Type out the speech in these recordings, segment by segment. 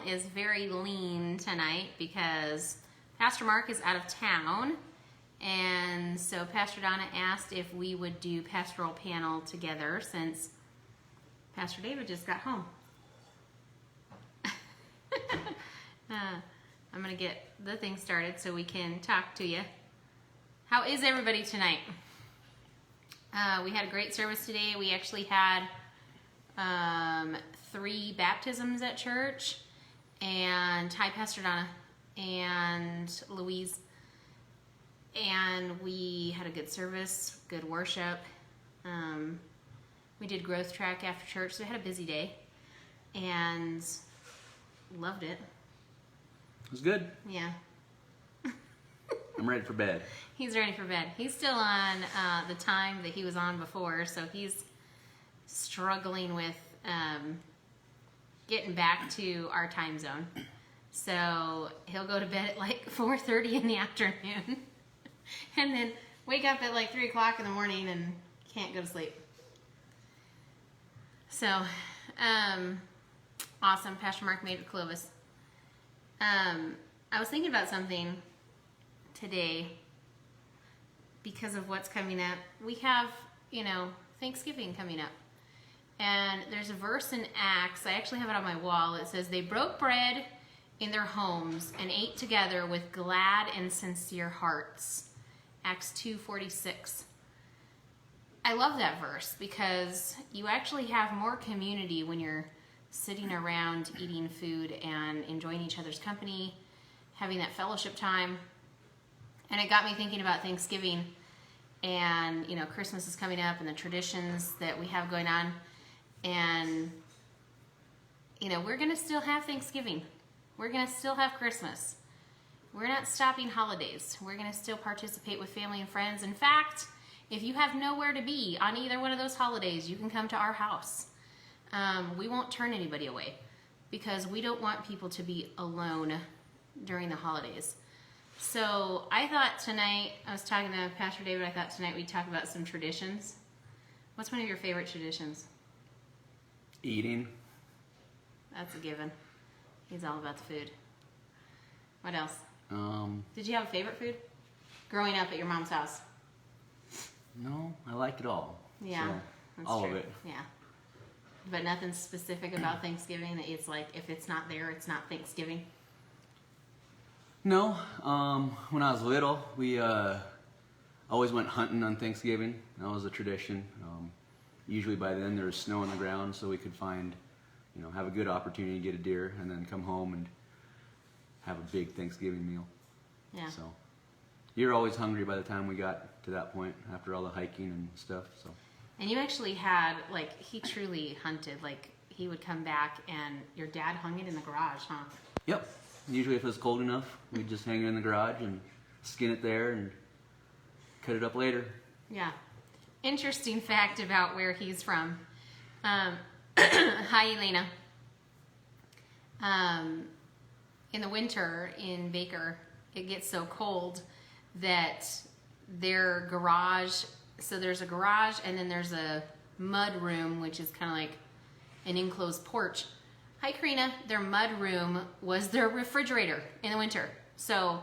is very lean tonight because Pastor Mark is out of town. And so Pastor Donna asked if we would do Pastoral Panel together since Pastor David just got home. I'm going to get the thing started so we can talk to you. How is everybody tonight? We had a great service today. We actually had 3 baptisms at church. And hi, Pastor Donna and Louise. And we had a good service, good worship. We did growth track after church, so we had a busy day. And loved it. It was good. Yeah. I'm ready for bed. He's ready for bed. He's still on the time that he was on before, so he's struggling with getting back to our time zone. So he'll go to bed at like 4:30 in the afternoon and then wake up at like 3 o'clock in the morning and can't go to sleep. So, awesome. Pastor Mark made it to Clovis. I was thinking about something today because of what's coming up. We have, Thanksgiving coming up. And there's a verse in Acts, I actually have it on my wall. It says, they broke bread in their homes and ate together with glad and sincere hearts. Acts 2:46. I love that verse because you actually have more community when you're sitting around eating food and enjoying each other's company, having that fellowship time. And it got me thinking about Thanksgiving and, Christmas is coming up and the traditions that we have going on. And, we're going to still have Thanksgiving. We're going to still have Christmas. We're not stopping holidays. We're going to still participate with family and friends. In fact, if you have nowhere to be on either one of those holidays, you can come to our house. We won't turn anybody away because we don't want people to be alone during the holidays. So I thought tonight, I was talking to Pastor David, I thought tonight we'd talk about some traditions. What's one of your favorite traditions? Eating. That's a given. He's all about the food. What else? Did you have a favorite food growing up at your mom's house? No, I liked it all. Yeah, so, that's all true. of it. Yeah. But nothing specific about Thanksgiving that it's like, if it's not there, it's not Thanksgiving? No, when I was little, we always went hunting on Thanksgiving. That was a tradition. Usually by then there was snow on the ground, so we could find, have a good opportunity to get a deer and then come home and have a big Thanksgiving meal. Yeah. So you're always hungry by the time we got to that point after all the hiking and stuff. So. And you actually had, he truly hunted. He would come back and your dad hung it in the garage, huh? Yep. Usually if it was cold enough, we'd just hang it in the garage and skin it there and cut it up later. Yeah. Interesting fact about where he's from. Hi, Elena. In the winter in Baker, it gets so cold that their garage, so there's a garage and then there's a mud room, which is kind of like an enclosed porch. Hi, Karina. Their mud room was their refrigerator in the winter. So,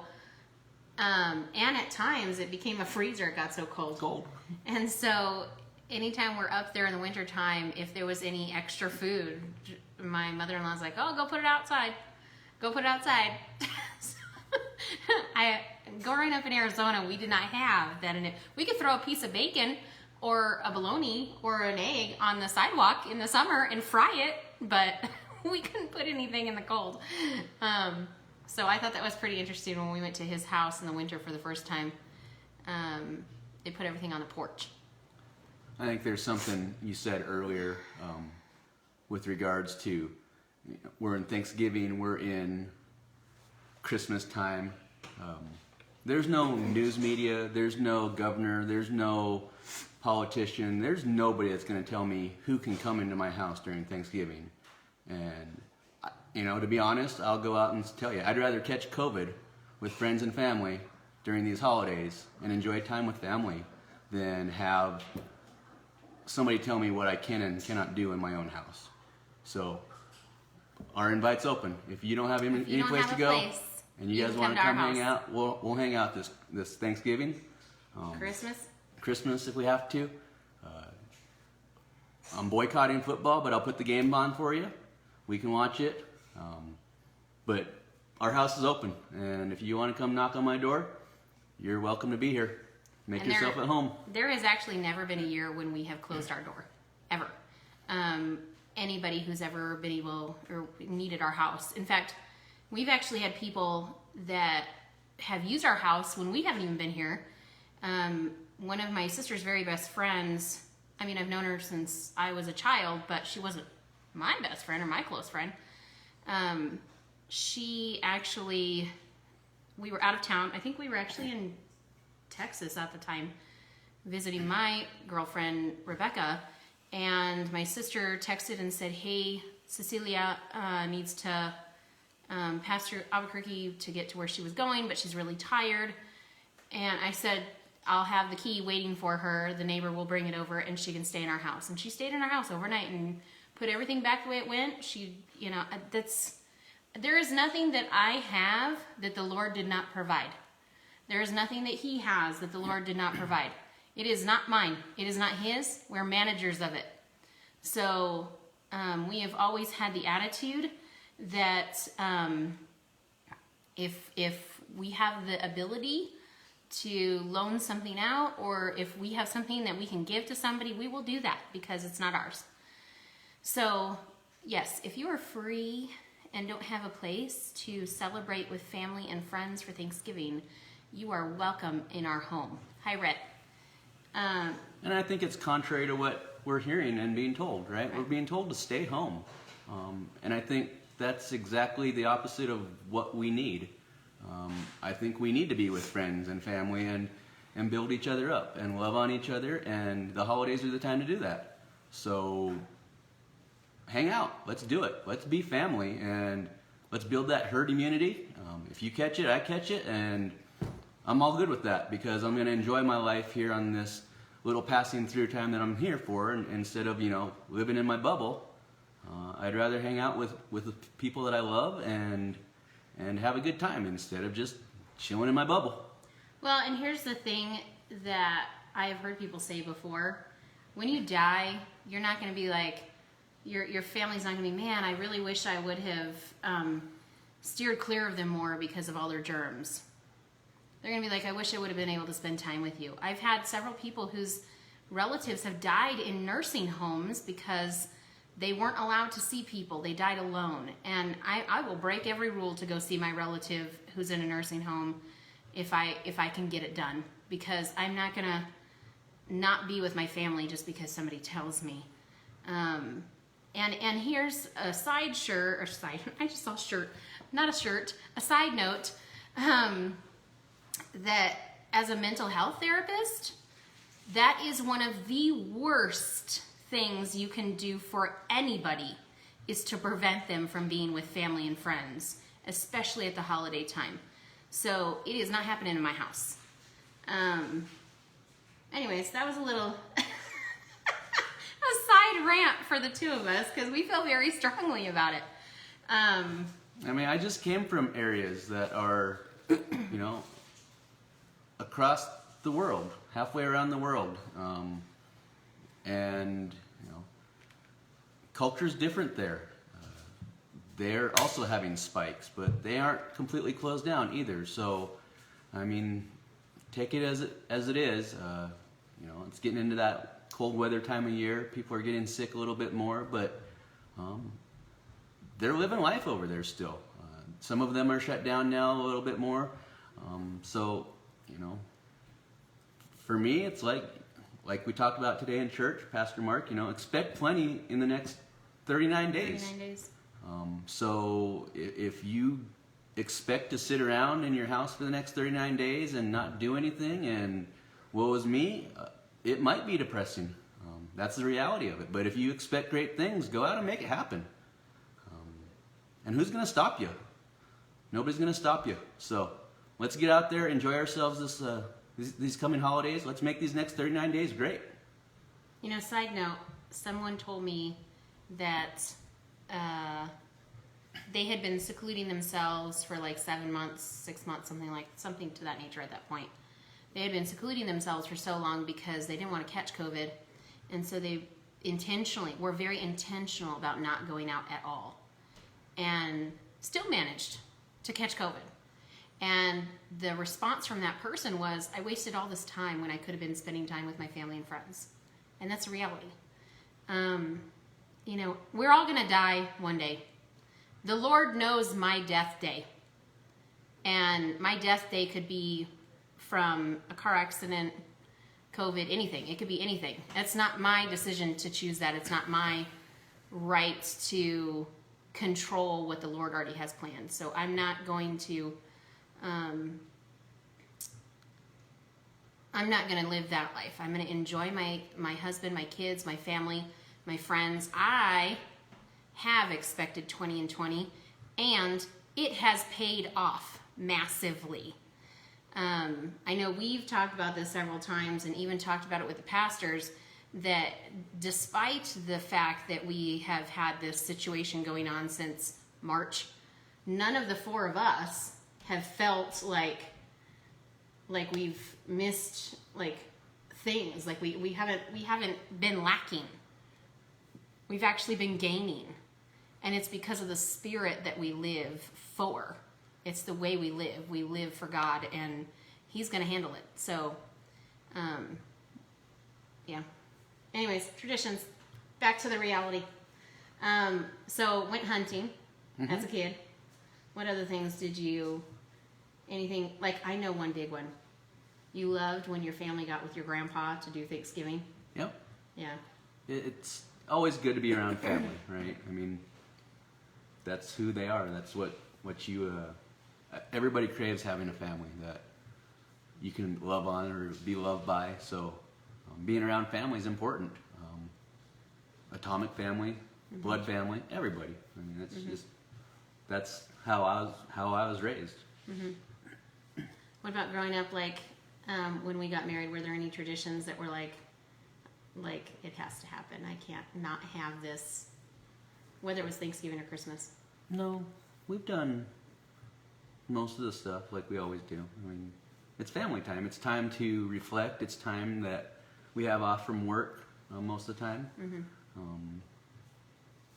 and at times it became a freezer. It got so cold. And so anytime we're up there in the winter time, if there was any extra food, my mother-in-law's like, oh, go put it outside. Go put it outside. Growing up in Arizona, we did not have that in it. We could throw a piece of bacon or a bologna or an egg on the sidewalk in the summer and fry it, but we couldn't put anything in the cold. So I thought that was pretty interesting when we went to his house in the winter for the first time. They put everything on the porch. I think there's something you said earlier with regards to, we're in Thanksgiving, we're in Christmas time. There's no news media, there's no governor, there's no politician, there's nobody that's going to tell me who can come into my house during Thanksgiving. And, to be honest, I'll go out and tell you, I'd rather catch COVID with friends and family during these holidays and enjoy time with family than have somebody tell me what I can and cannot do in my own house. So our invite's open. If you don't have any you don't place have to a go, place, and you you guys can want to come come to our hang house. out, we'll hang out this Thanksgiving, Christmas if we have to. I'm boycotting football, but I'll put the game on for you. We can watch it. But our house is open, and if you want to come knock on my door, you're welcome to be here. Make And yourself at home. There has actually never been a year when we have closed our door, ever. Anybody who's ever been able or needed our house. In fact, we've actually had people that have used our house when we haven't even been here. One of my sister's very best friends, I mean, I've known her since I was a child, but she wasn't my best friend or my close friend. She actually, we were out of town. I think we were actually in Texas at the time, visiting my girlfriend, Rebecca, and my sister texted and said, hey, Cecilia needs to pass through Albuquerque to get to where she was going, but she's really tired. And I said, I'll have the key waiting for her. The neighbor will bring it over and she can stay in our house. And she stayed in our house overnight and put everything back the way it went. She, you know, there is nothing that I have that the Lord did not provide. There is nothing that he has that the Lord did not provide. It is not mine. It is not his. We're managers of it. So we have always had the attitude that if we have the ability to loan something out, or if we have something that we can give to somebody, we will do that because it's not ours. So yes, if you are free and don't have a place to celebrate with family and friends for Thanksgiving, you are welcome in our home. Hi, Rhett. And I think it's contrary to what we're hearing and being told, right? We're being told to stay home. And I think that's exactly the opposite of what we need. I think we need to be with friends and family and build each other up and love on each other, and the holidays are the time to do that. So hang out. Let's do it. Let's be family, and let's build that herd immunity. If you catch it, I catch it, and I'm all good with that because I'm going to enjoy my life here on this little passing through time that I'm here for, and instead of, living in my bubble, I'd rather hang out with the people that I love and have a good time instead of just chilling in my bubble. Well, and here's the thing that I have heard people say before. When you die, you're not going to be like, your family's not going to be, man, I really wish I would have steered clear of them more because of all their germs. They're going to be like, I wish I would have been able to spend time with you. I've had several people whose relatives have died in nursing homes because they weren't allowed to see people. They died alone. And I will break every rule to go see my relative who's in a nursing home if I can get it done. Because I'm not going to not be with my family just because somebody tells me. And here's a side note, that as a mental health therapist, that is one of the worst things you can do for anybody, is to prevent them from being with family and friends, especially at the holiday time. So it is not happening in my house. Anyways, that was a little a side rant for the two of us because we feel very strongly about it. I just came from areas that are, across the world, halfway around the world. And culture's different there. They're also having spikes, but they aren't completely closed down either. So, take it as it is. It's getting into that cold weather time of year. People are getting sick a little bit more, but they're living life over there still. Some of them are shut down now a little bit more. For me, it's like we talked about today in church, Pastor Mark, expect plenty in the next 39 days. 39 days. So if you expect to sit around in your house for the next 39 days and not do anything, and woe is me, it might be depressing. That's the reality of it. But if you expect great things, go out and make it happen. And who's going to stop you? Nobody's going to stop you. So let's get out there, enjoy ourselves these coming holidays. Let's make these next 39 days great. Side note, someone told me that they had been secluding themselves for like 7 months, 6 months, something to that nature at that point. They had been secluding themselves for so long because they didn't want to catch COVID. And so they were very intentional about not going out at all. And still managed to catch COVID. And the response from that person was, I wasted all this time when I could have been spending time with my family and friends. And that's a reality. We're all going to die one day. The Lord knows my death day. And my death day could be from a car accident, COVID, anything. It could be anything. It's not my decision to choose that. It's not my right to control what the Lord already has planned. So I'm not going to live that life. I'm going to enjoy my husband, my kids, my family, my friends. I have expected 20 and 20, and it has paid off massively. I know we've talked about this several times and even talked about it with the pastors, that despite the fact that we have had this situation going on since March, none of the four of us have felt like we've missed things. Like we haven't been lacking. We've actually been gaining. And it's because of the spirit that we live for. It's the way we live. We live for God, and He's going to handle it. So, yeah. Anyways, traditions. Back to the reality. So, went hunting as a kid. What other things did you... Anything... I know one big one. You loved when your family got with your grandpa to do Thanksgiving? Yep. Yeah. It's always good to be around family, right? I mean, that's who they are. That's what you... everybody craves having a family that you can love on or be loved by. So being around family is important. Atomic family, blood family, everybody. I mean, that's how I was raised. What about growing up? When we got married, were there any traditions that were like it has to happen? I can't not have this, whether it was Thanksgiving or Christmas. No, we've done most of the stuff like we always do. I mean, it's family time. It's time to reflect. It's time that we have off from work most of the time.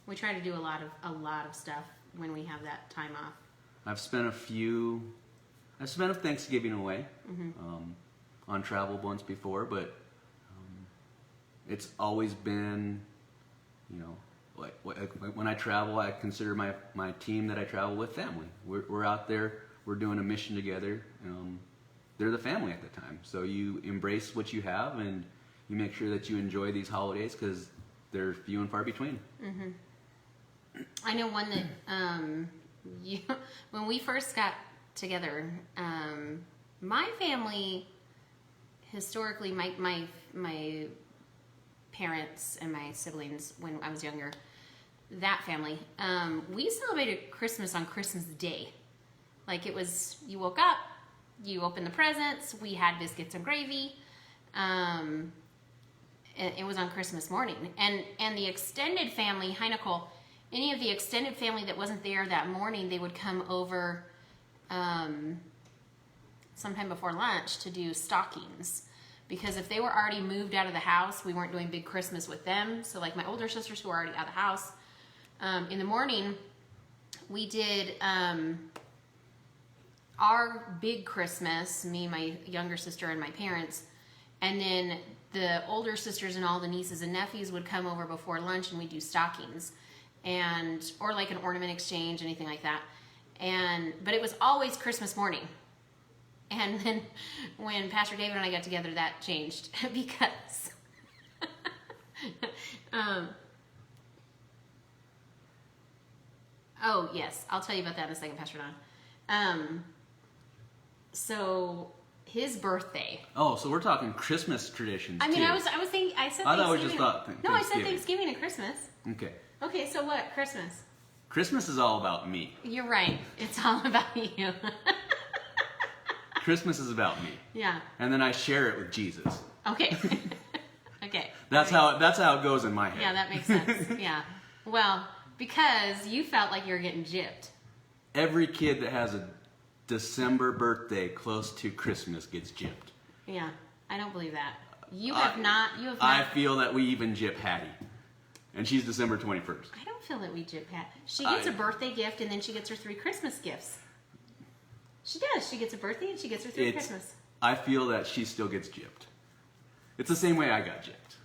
We try to do a lot of stuff when we have that time off. I've spent a Thanksgiving away on travel once before, but it's always been, when I travel, I consider my team that I travel with family. We're out there, we're doing a mission together. They're the family at the time. So you embrace what you have, and you make sure that you enjoy these holidays because they're few and far between. I know one that when we first got together, my family, historically, my parents and my siblings, when I was younger, that family, we celebrated Christmas on Christmas Day. It was, you woke up, you opened the presents, we had biscuits and gravy. It was on Christmas morning. And the extended family, hi Nicole, any of the extended family that wasn't there that morning, they would come over sometime before lunch to do stockings. Because if they were already moved out of the house, we weren't doing big Christmas with them. So my older sisters who were already out of the house, in the morning, we did our big Christmas, me, my younger sister, and my parents. And then the older sisters and all the nieces and nephews would come over before lunch, and we'd do stockings. Or an ornament exchange, anything like that. But it was always Christmas morning. And then when Pastor David and I got together, that changed because oh yes, I'll tell you about that in a second, Pastor Don. So his birthday. Oh, so we're talking Christmas traditions. I mean, too. I was thinking. I said. I thought we just thought Thanksgiving. No, I said Thanksgiving and Christmas. Okay. Okay, so what? Christmas. Christmas is all about me. You're right. It's all about you. Christmas is about me. Yeah. And then I share it with Jesus. Okay. Okay. That's how it goes in my head. Yeah, that makes sense. Yeah. Well, Because you felt like you were getting gypped. Every kid that has a December birthday close to Christmas gets gypped. Yeah, I don't believe that. You have not. I feel that we even gyp Hattie. And she's December 21st. I don't feel that we gyp Hat. She gets a birthday gift and then she gets her 3 Christmas gifts. She does. She gets a birthday and she gets her 3 Christmas. I feel that she still gets gypped. It's the same way I got gypped.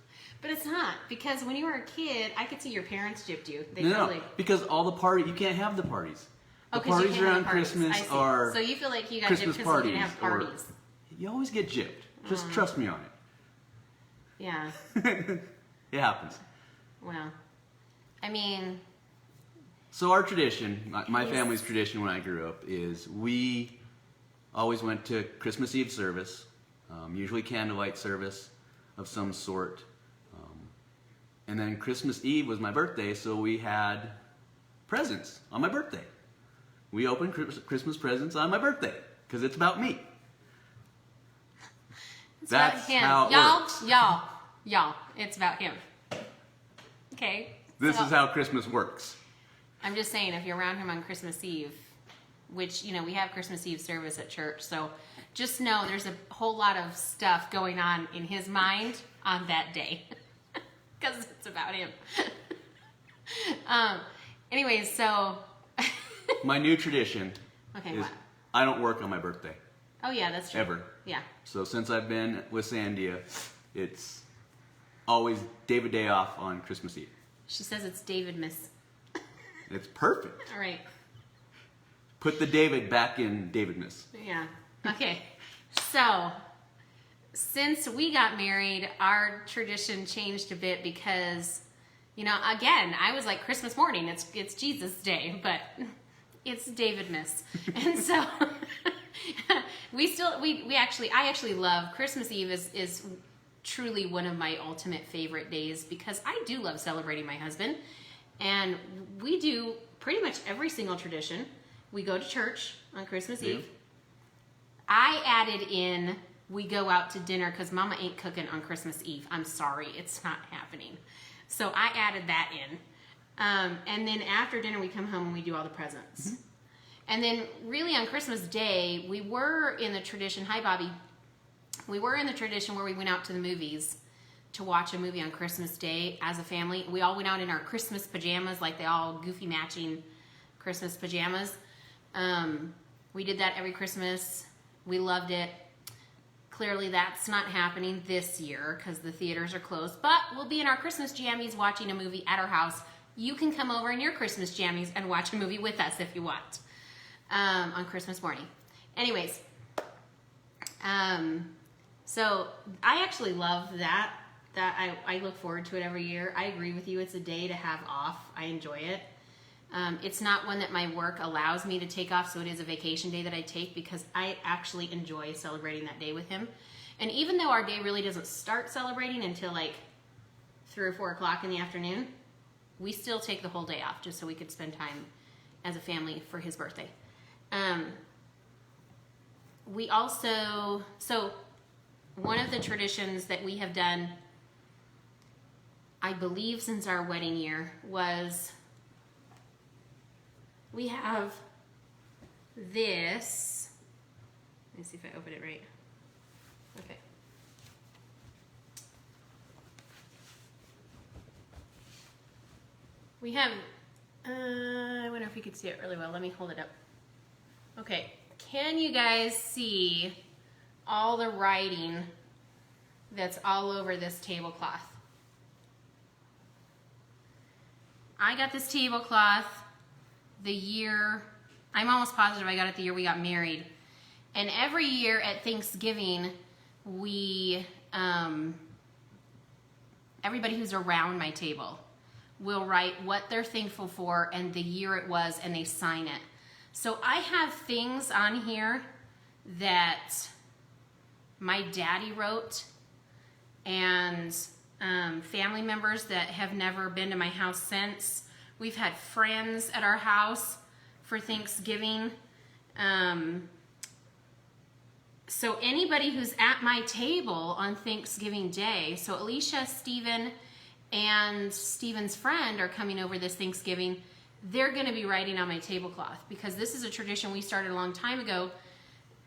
But it's not, because when you were a kid, I could see your parents gypped you. They No, because all the you can't have the parties. The parties around Christmas are so you feel like you got Christmas gypped because you didn't have parties, parties. You always get gypped. Just trust me on it. Yeah. It happens. Well, I mean... So our tradition, my family's tradition when I grew up, is we always went to Christmas Eve service, usually candlelight service of some sort. And then Christmas Eve was my birthday, so we had presents on my birthday. We opened Christmas presents on my birthday, because it's about me. That's how it works. Y'all, it's about him. Okay? This is how Christmas works. I'm just saying, if you're around him on Christmas Eve, which, we have Christmas Eve service at church, so just know there's a whole lot of stuff going on in his mind on that day. Because it's about him. Anyways, so... My new tradition is what? I don't work on my birthday. Oh, yeah, that's true. Ever. Yeah. So since I've been with Sandia, it's always David Day off on Christmas Eve. She says it's David Miss. It's perfect. All right. Put the David back in David Miss. Yeah. Okay. So, since we got married, our tradition changed a bit because, again, I was like, Christmas morning, it's Jesus Day, but it's David Miss. And so I actually love Christmas Eve is truly one of my ultimate favorite days because I do love celebrating my husband. And we do pretty much every single tradition. We go to church on Christmas Eve. I added in, we go out to dinner because Mama ain't cooking on Christmas Eve. I'm sorry, it's not happening. So I added that in. And then after dinner, we come home and we do all the presents. Mm-hmm. And then really on Christmas Day, we were in the tradition, hi Bobby, we were in the tradition where we went out to the movies to watch a movie on Christmas Day as a family. We all went out in our Christmas pajamas, like they all goofy matching Christmas pajamas. We did that every Christmas. We loved it. Clearly that's not happening this year because the theaters are closed, but we'll be in our Christmas jammies watching a movie at our house. You can come over in your Christmas jammies and watch a movie with us if you want on Christmas morning. Anyways, so I actually love that I look forward to it every year. I agree with you. It's a day to have off. I enjoy it. It's not one that my work allows me to take off, so it is a vacation day that I take because I actually enjoy celebrating that day with him. And even though our day really doesn't start celebrating until like 3 or 4 o'clock in the afternoon, we still take the whole day off just so we could spend time as a family for his birthday. We also, so one of the traditions that we have done, I believe since our wedding year, was we have this. Let me see if I open it right. Okay. We have, I wonder if you could see it really well. Let me hold it up. Okay. Can you guys see all the writing that's all over this tablecloth? I got this tablecloth the year, I'm almost positive I got it the year we got married. And every year at Thanksgiving, we, everybody who's around my table will write what they're thankful for and the year it was, and they sign it. So I have things on here that my daddy wrote and family members that have never been to my house since. We've had friends at our house for Thanksgiving. So anybody who's at my table on Thanksgiving Day, so Alicia, Stephen, and Stephen's friend are coming over this Thanksgiving, they're going to be writing on my tablecloth, because this is a tradition we started a long time ago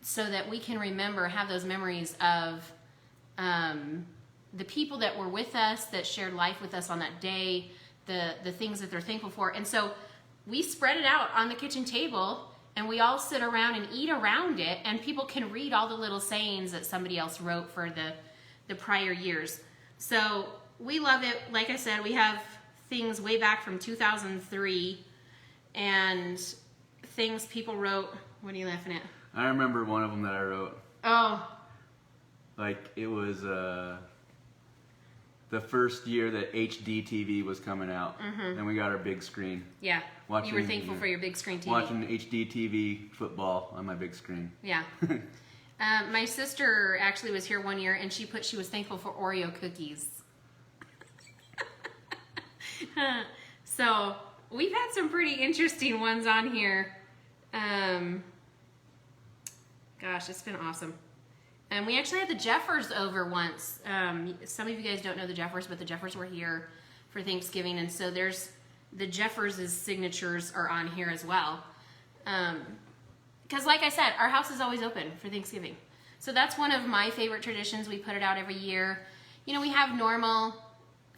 so that we can remember, have those memories of the people that were with us, that shared life with us on that day, the things that they're thankful for. And so we spread it out on the kitchen table, and we all sit around and eat around it, and people can read all the little sayings that somebody else wrote for the prior years. So we love it. Like I said, we have things way back from 2003 and things people wrote. What are you laughing at? I remember one of them that I wrote. Oh. Like, it was the first year that HD TV was coming out, and we got our big screen. Yeah. You were thankful for your big screen TV. Watching HD TV football on my big screen. Yeah. My sister actually was here one year, and she was thankful for Oreo cookies. So we've had some pretty interesting ones on here. Gosh, it's been awesome. And we actually had the Jeffers over once. Some of you guys don't know the Jeffers, but the Jeffers were here for Thanksgiving, and so there's the Jeffers' signatures are on here as well. Because like I said, our house is always open for Thanksgiving. So that's one of my favorite traditions. We put it out every year. You know, we have normal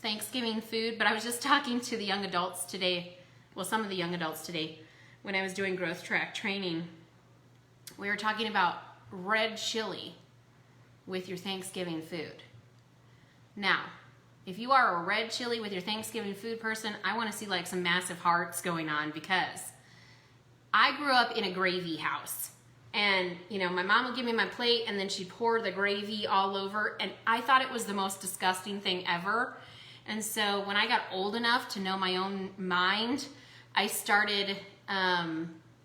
Thanksgiving food, but I was just talking to the young adults today, well, some of the young adults today, when I was doing growth track training. We were talking about red chili with your Thanksgiving food. Now, if you are a red chili with your Thanksgiving food person, I want to see like some massive hearts going on, because I grew up in a gravy house. And, you know, my mom would give me my plate and then she'd pour the gravy all over, and I thought it was the most disgusting thing ever. And so when I got old enough to know my own mind, I started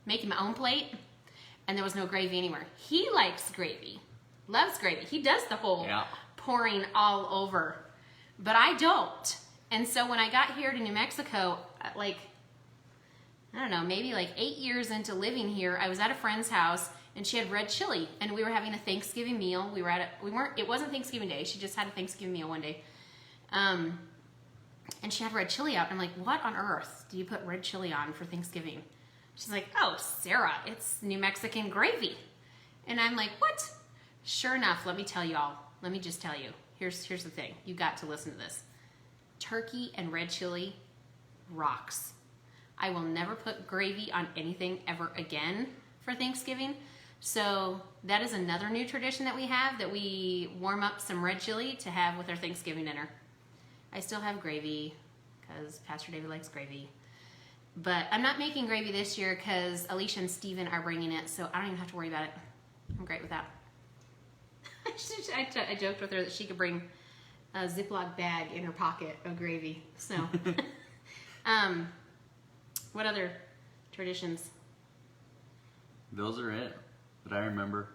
making my own plate, and there was no gravy anywhere. He likes gravy, loves gravy. He does the whole pouring all over, but I don't. And so when I got here to New Mexico, like, I don't know, maybe like 8 years into living here, I was at a friend's house and she had red chili, and we were having a Thanksgiving meal. It wasn't Thanksgiving Day. She just had a Thanksgiving meal one day. And she had red chili out. I'm like, what on earth do you put red chili on for Thanksgiving? She's like, oh, Sarah, it's New Mexican gravy. And I'm like, what? Sure enough, let me tell you all. Let me just tell you. Here's the thing. You got to listen to this. Turkey and red chili rocks. I will never put gravy on anything ever again for Thanksgiving. So that is another new tradition that we have, that we warm up some red chili to have with our Thanksgiving dinner. I still have gravy because Pastor David likes gravy. But I'm not making gravy this year because Alicia and Steven are bringing it, so I don't even have to worry about it. I'm great with that. I joked with her that she could bring a Ziploc bag in her pocket of gravy. So, what other traditions? Those are it that I remember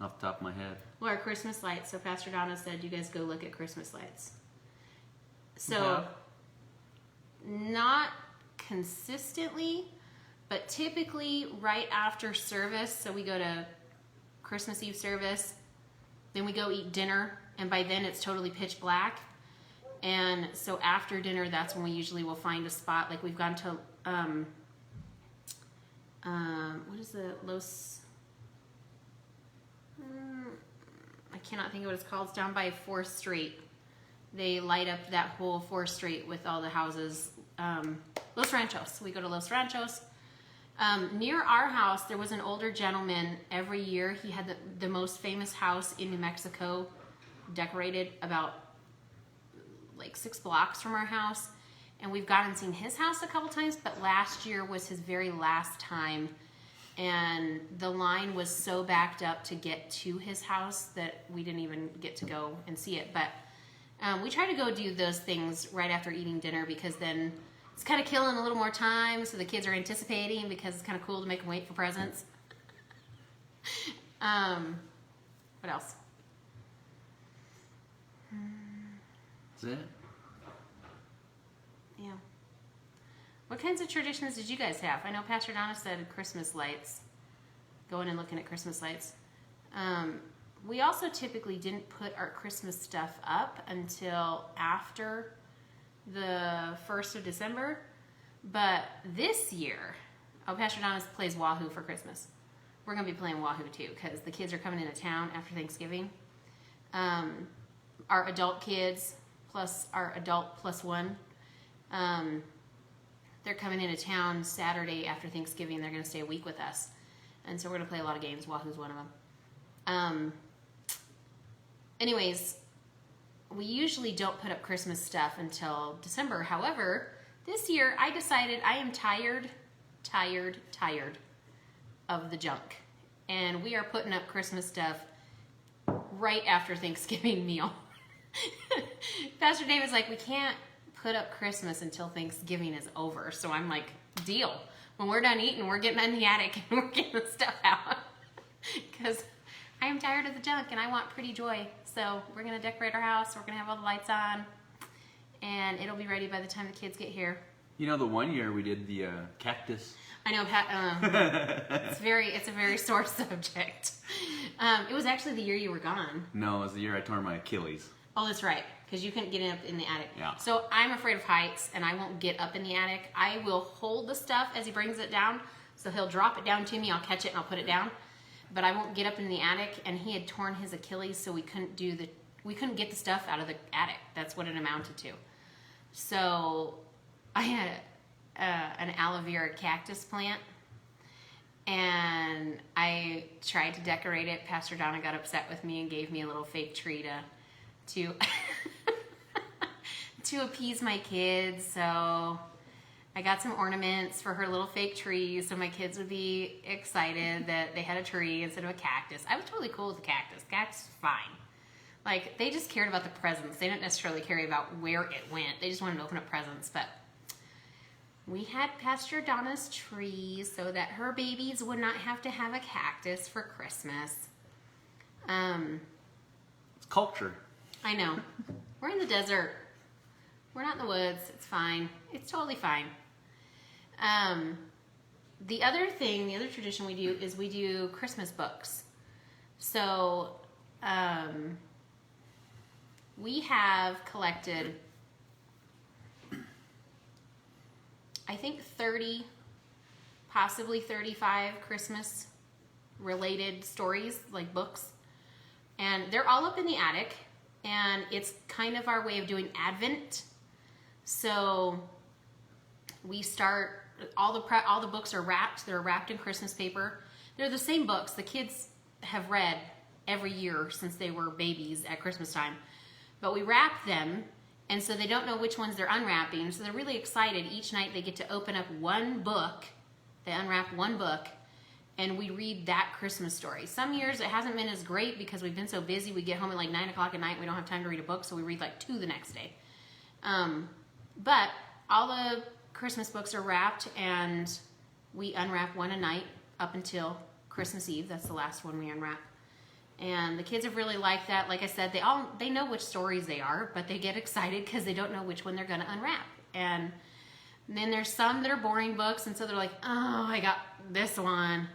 off the top of my head. Well, our Christmas lights. So Pastor Donna said, you guys go look at Christmas lights. So, not consistently, but typically right after service. So we go to Christmas Eve service, then we go eat dinner, and by then it's totally pitch black. And so after dinner, that's when we usually will find a spot. Like we've gone to what is the Los? I cannot think of what it's called. It's down by 4th Street. They light up that whole 4th Street with all the houses. Los Ranchos. We go to Los Ranchos. Near our house, there was an older gentleman. Every year, he had the most famous house in New Mexico, decorated about like 6 blocks from our house. And we've gone and seen his house a couple times, but last year was his very last time. And the line was so backed up to get to his house that we didn't even get to go and see it. But we try to go do those things right after eating dinner, because then it's kind of killing a little more time, so the kids are anticipating, because it's kind of cool to make them wait for presents. What else? That's it? Yeah. What kinds of traditions did you guys have? I know Pastor Donna said Christmas lights. Going and looking at Christmas lights. We also typically didn't put our Christmas stuff up until after the 1st of December. But this year, Pastor Donna plays Wahoo for Christmas. We're going to be playing Wahoo too because the kids are coming into town after Thanksgiving. Our adult kids plus our adult plus one, they're coming into town Saturday after Thanksgiving. They're going to stay a week with us. And so we're going to play a lot of games. Wahoo's one of them. Anyways, we usually don't put up Christmas stuff until December. However, this year I decided I am tired of the junk. And we are putting up Christmas stuff right after Thanksgiving meal. Pastor David's like, we can't put up Christmas until Thanksgiving is over. So I'm like, deal. When we're done eating, we're getting in the attic and we're getting the stuff out. Because I am tired of the junk and I want pretty joy. So we're going to decorate our house. We're going to have all the lights on. And it'll be ready by the time the kids get here. You know, the one year we did the cactus. I know, it's a very sore subject. It was actually the year you were gone. No, it was the year I tore my Achilles. Oh, that's right, because you couldn't get up in the attic. Yeah. So I'm afraid of heights, and I won't get up in the attic. I will hold the stuff as he brings it down. So he'll drop it down to me, I'll catch it, and I'll put it down. But I won't get up in the attic, and he had torn his Achilles, so we couldn't get the stuff out of the attic. That's what it amounted to. So I had an aloe vera cactus plant, and I tried to decorate it. Pastor Donna got upset with me and gave me a little fake tree to to appease my kids. So I got some ornaments for her little fake tree so my kids would be excited that they had a tree instead of a cactus. I was totally cool with the cactus. Cactus is fine. Like, they just cared about the presents. They didn't necessarily care about where it went. They just wanted to open up presents. But we had Pastor Donna's tree so that her babies would not have to have a cactus for Christmas. It's culture. I know. We're in the desert. We're not in the woods. It's fine. It's totally fine. The other tradition we do is we do Christmas books. So, we have collected, I think 30, possibly 35 Christmas related stories, like books. And they're all up in the attic, and it's kind of our way of doing Advent. So we start, all the books are wrapped. They're wrapped in Christmas paper. They're the same books the kids have read every year since they were babies at Christmas time. But we wrap them, and so they don't know which ones they're unwrapping. So they're really excited. Each night they get to open up one book. They unwrap one book, and we read that Christmas story. Some years it hasn't been as great because we've been so busy. We get home at like 9 o'clock at night. We don't have time to read a book, so we read like 2 the next day. But all the Christmas books are wrapped, and we unwrap one a night up until Christmas Eve. That's the last one we unwrap. And the kids have really liked that. Like I said, they know which stories they are, but they get excited because they don't know which one they're going to unwrap. And then there's some that are boring books, and so they're like, oh, I got this one.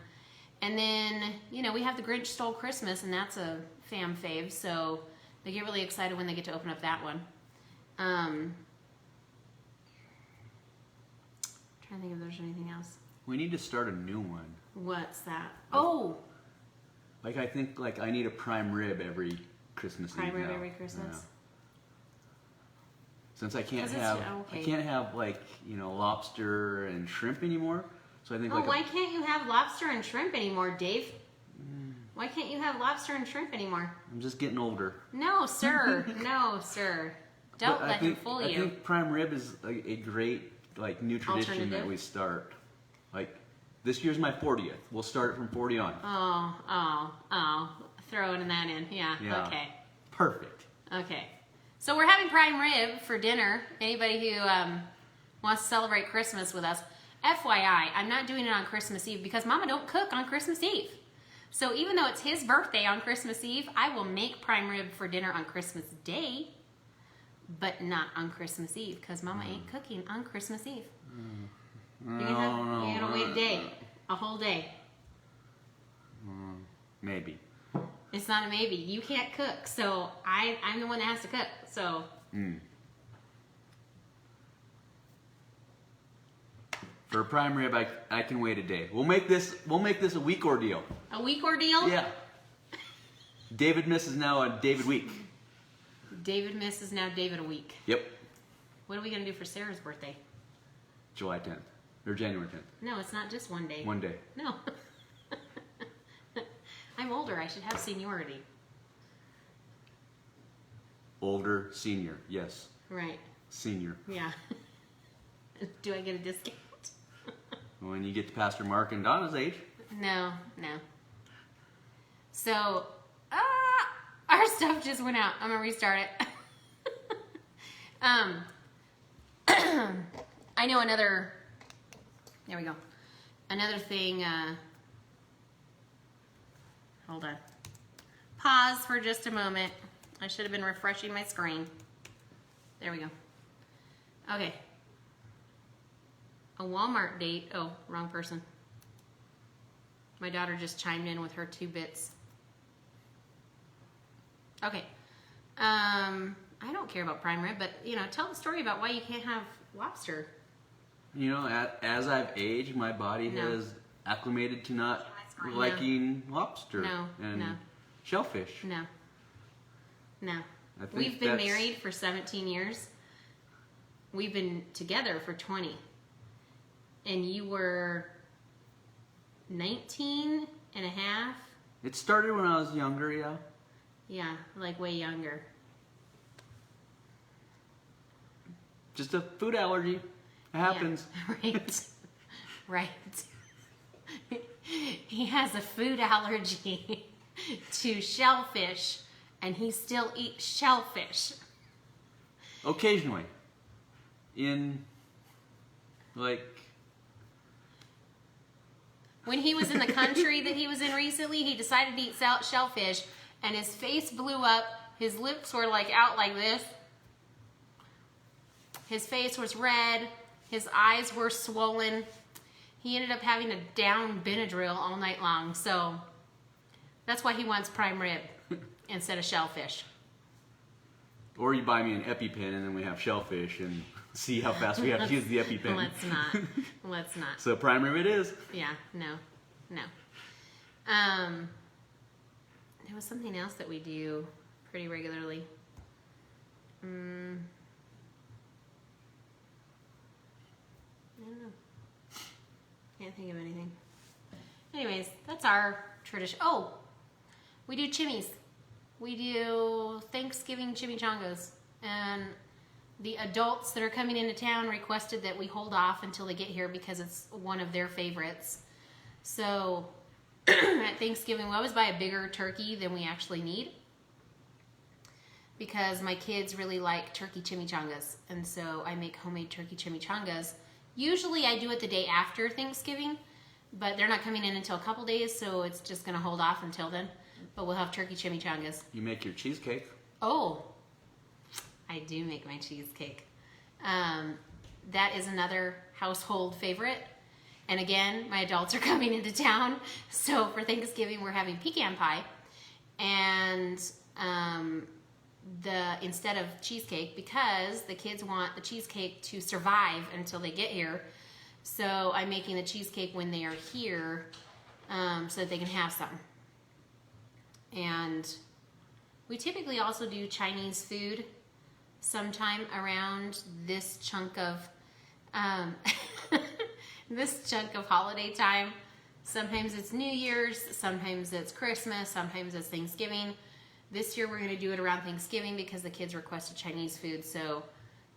And then, we have The Grinch Stole Christmas, and that's a fam fave, so they get really excited when they get to open up that one. Trying to think if there's anything else. We need to start a new one. What's that? Oh! Like, I think, I need a prime rib every Christmas Eve. Prime rib now. every Christmas? Yeah. Since I can't okay. have lobster and shrimp anymore. So I think why can't you have lobster and shrimp anymore, Dave? Why can't you have lobster and shrimp anymore? I'm just getting older. No, sir. No, sir. Don't let him fool you. I think prime rib is a great new tradition that we start. This year's my 40th. We'll start it from 40 on. Oh. Throwing that in. Yeah. Okay. Perfect. Okay. So we're having prime rib for dinner. Anybody who wants to celebrate Christmas with us. FYI, I'm not doing it on Christmas Eve because Mama don't cook on Christmas Eve. So even though it's his birthday on Christmas Eve, I will make prime rib for dinner on Christmas Day, but not on Christmas Eve because Mama ain't cooking on Christmas Eve. You're gonna wait a day, a whole day. Maybe. It's not a maybe. You can't cook, so I'm the one that has to cook. So For a prime rib, I can wait a day. We'll make this a week ordeal. A week ordeal? Yeah. David Miss is now a David week. David Miss is now David a week. Yep. What are we gonna do for Sarah's birthday? July 10th. Or January 10th. No, it's not just one day. One day. No. I'm older. I should have seniority. Older, senior. Yes. Right. Senior. Yeah. Do I get a discount? When you get to Pastor Mark and Donna's age. No. So, our stuff just went out. I'm gonna restart it. I know another. There we go. Another thing. Hold on. Pause for just a moment. I should have been refreshing my screen. There we go. Okay. A Walmart date. Oh, wrong person. My daughter just chimed in with her 2 bits. Okay. I don't care about prime rib, but tell the story about why you can't have lobster. As I've aged, my body has acclimated to not liking lobster and shellfish. No. I think We've been married for 17 years. We've been together for 20. And you were 19 and a half? It started when I was younger, yeah. Yeah, like way younger. Just a food allergy. It happens. Yeah, right. He has a food allergy to shellfish, and he still eats shellfish. Occasionally. When he was in the country that he was in recently, he decided to eat shellfish, and his face blew up. His lips were out like this. His face was red. His eyes were swollen. He ended up having to down Benadryl all night long. So that's why he wants prime rib instead of shellfish. Or you buy me an EpiPen and then we have shellfish and see how fast we have to use the EpiPen. Let's not. So prime rib it is. Yeah, no. There was something else that we do pretty regularly. I don't know. Can't think of anything. Anyways, that's our tradition. Oh, we do chimneys. We do Thanksgiving chimichangas. And the adults that are coming into town requested that we hold off until they get here because it's one of their favorites. So at Thanksgiving, we always buy a bigger turkey than we actually need because my kids really like turkey chimichangas. And so I make homemade turkey chimichangas. Usually I do it the day after Thanksgiving, but they're not coming in until a couple days, so it's just going to hold off until then. But we'll have turkey chimichangas. You make your cheesecake. Oh, I do make my cheesecake. That is another household favorite. And again, my adults are coming into town, so for Thanksgiving we're having pecan pie. And instead of cheesecake, because the kids want the cheesecake to survive until they get here. So I'm making the cheesecake when they are here so that they can have some. And we typically also do Chinese food sometime around this chunk of holiday time. Sometimes it's New Year's, sometimes it's Christmas, sometimes it's Thanksgiving. This year we're going to do it around Thanksgiving because the kids requested Chinese food, so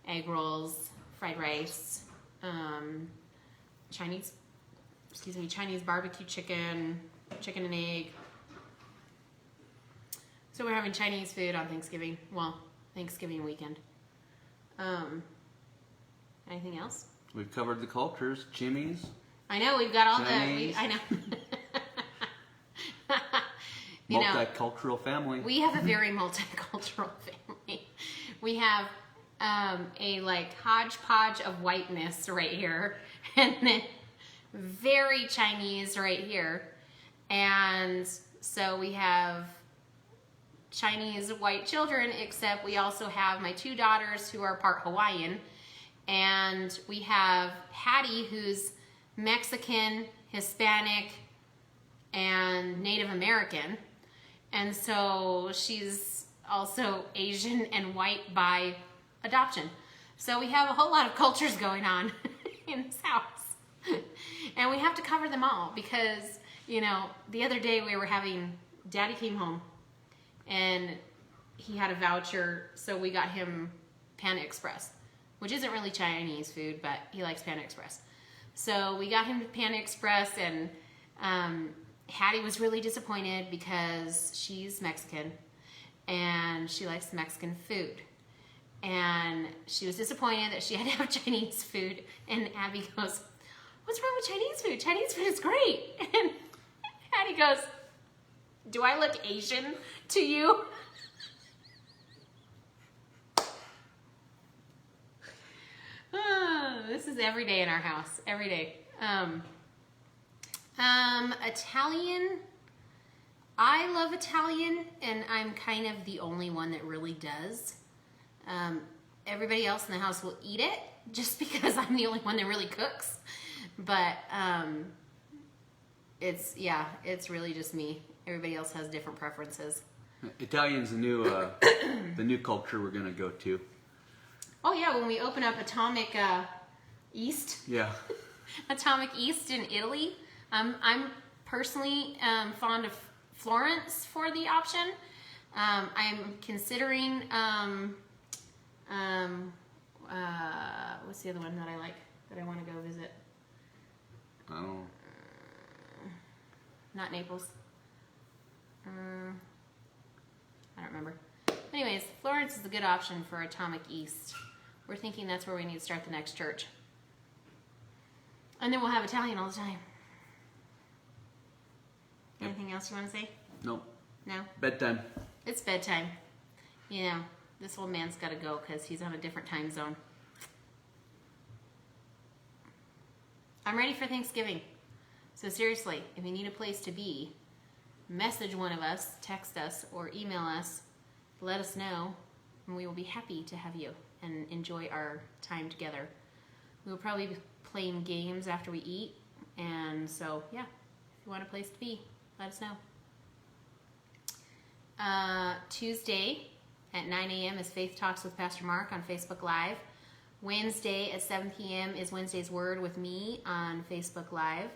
egg rolls, fried rice, Chinese barbecue chicken, chicken and egg. So we're having Chinese food on Thanksgiving. Well, Thanksgiving weekend. Anything else? We've covered the cultures, chimneys. I know, we've got all Chinese. I know. Multicultural family. We have a very multicultural family. We have a hodgepodge of whiteness right here, and then very Chinese right here. And so we have Chinese white children, except we also have my 2 daughters who are part Hawaiian, and we have Hattie, who's Mexican, Hispanic, and Native American. And so she's also Asian and white by adoption. So we have a whole lot of cultures going on in this house. And we have to cover them all because, you know, the other day Daddy came home and he had a voucher, so we got him Panda Express, which isn't really Chinese food, but he likes Panda Express. So we got him Panda Express, and Hattie was really disappointed because she's Mexican and she likes Mexican food. And she was disappointed that she had to have Chinese food. And Abby goes, "What's wrong with Chinese food? Chinese food is great." And Hattie goes, "Do I look Asian to you?" This is every day in our house, every day. Italian. I love Italian, and I'm kind of the only one that really does. Everybody else in the house will eat it just because I'm the only one that really cooks. But it's really just me. Everybody else has different preferences. Italian's the new culture we're gonna go to. Oh yeah, when we open up Atomic East. Yeah. Atomic East in Italy. I'm personally fond of Florence for the option. I'm considering what's the other one that I like that I want to go visit? Oh. Not Naples. I don't remember. Anyways, Florence is a good option for Atomic East. We're thinking that's where we need to start the next church. And then we'll have Italian all the time. Anything else you want to say? Nope. No? Bedtime. It's bedtime. You know, this old man's got to go because he's on a different time zone. I'm ready for Thanksgiving. So seriously, if you need a place to be, message one of us, text us, or email us. Let us know, and we will be happy to have you and enjoy our time together. We will probably be playing games after we eat, and so, yeah, if you want a place to be, let us know. Tuesday at 9 a.m. is Faith Talks with Pastor Mark on Facebook Live. Wednesday at 7 p.m. is Wednesday's Word with me on Facebook Live.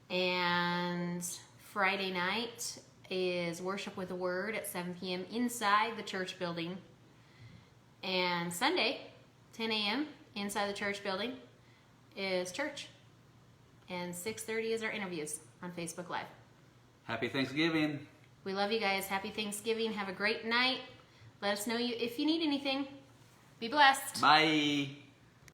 And Friday night is Worship with the Word at 7 p.m. inside the church building. And Sunday, 10 a.m. inside the church building is church. And 6:30 is our interviews on Facebook Live. Happy Thanksgiving. We love you guys. Happy Thanksgiving. Have a great night. Let us know if you need anything. Be blessed. Bye.